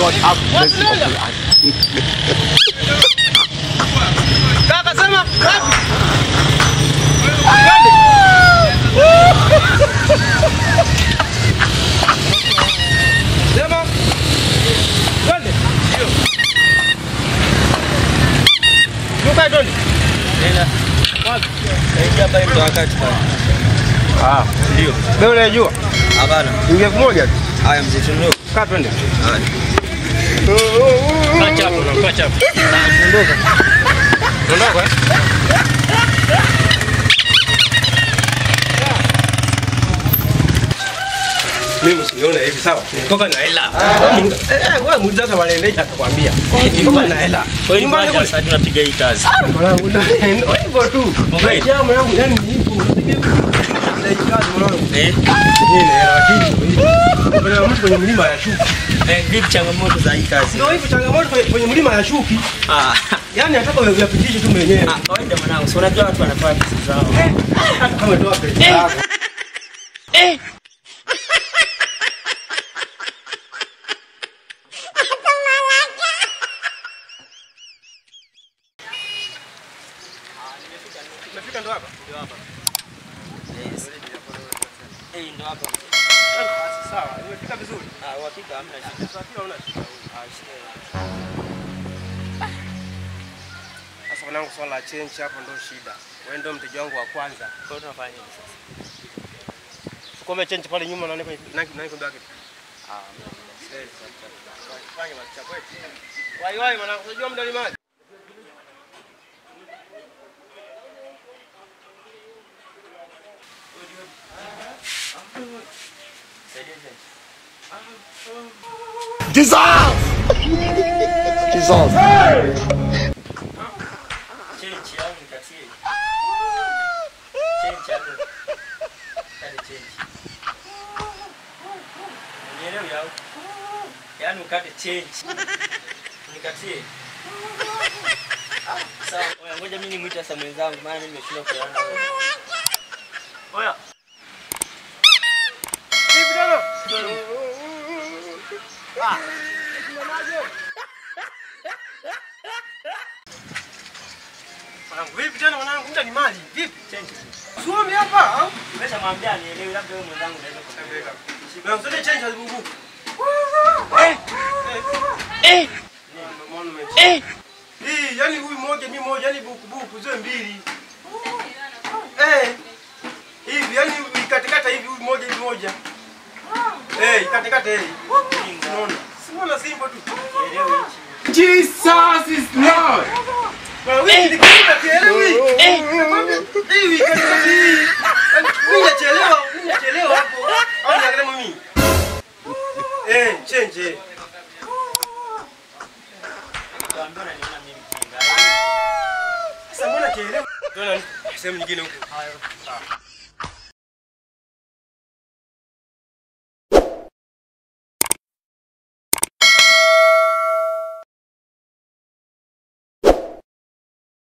God have mercy upon us. Kaka sema wapi? Sema. Twende. Ndio. Luka twende. Nenda. Wapi? Kaingia pale ndo wakati pale. Ah, ndio. Wewe unajua? Hapana. Ingia moja tu. Haya mzee tunao. Kaa twende. Haya. Kacha hapo, kacha hapo. Ondoka. Ondoka. Mimi siona hivi sawa. Nitoka na hela. Wewe mzee wanaendesha atakwambia. Nitoka na hela. Kwa hiyo nyumbani sasa tunapiga hii kazi. Mwanangu ndio hivyo tu. Jamaa mwanangu yani ni hivyo. Kuna mtu kwenye mlima ya shuki. Vipi changamoto za hii kazi? Ndio hivyo changamoto kwenye mlima ya shuki. Yaani nataka wewe uyapitishe tu mwenyewe. Kawaida mwanangu, si unajua watu wanafanya pesa zao. Hata kama ndio pesa zao. Umefika ndo hapa? Ndio hapa. Ndo hapa. Sawa, umefika vizuri. Uhakika hamna shida. Uhakika hamna shida. Sasa mwanangu swala la change hapo ndo shida. Wewe ndo mteja wangu wa kwanza. Kwa hiyo tunafanya nini sasa? Tukome change pale nyuma na nani kumbe yake. Fanya machapo eti. Wai mwanangu, unajua muda ni maji. Jesus! Jesus! Change yangu kasie. Change yangu. Kali change. Nielewe yao. Yaani ukate change. Nikatie. Sawa, oya ngoja mimi nimuite sasa mwenzangu maana mimi nimeshinda kuelewana wewe. Oya. Vipi tena? Mwanangu vipi tena mwanangu muda ni mali. Vipi? Change. Suomi hapa au? Nimeshamwambia nielewe labda wewe mwenzangu unaweza kutembea. Na usije change alibubu. Hii yani huyu mmoja mimi mmoja yani buku zoe mbili. Hivi yani katikata hivi huyu mmoja hivi moja. Katikata hivi. Unaona? Simona simba tu. Elewe hichi. Jesus is Lord! Wewe ni kama kielewi. Hivi katikata hii. Ninachelewa hapo. Au niangalie mimi. Change. Mbona niona mimi kinga? Sasa mbona kielewa? Tunaona sehemu nyingine huko. Haya.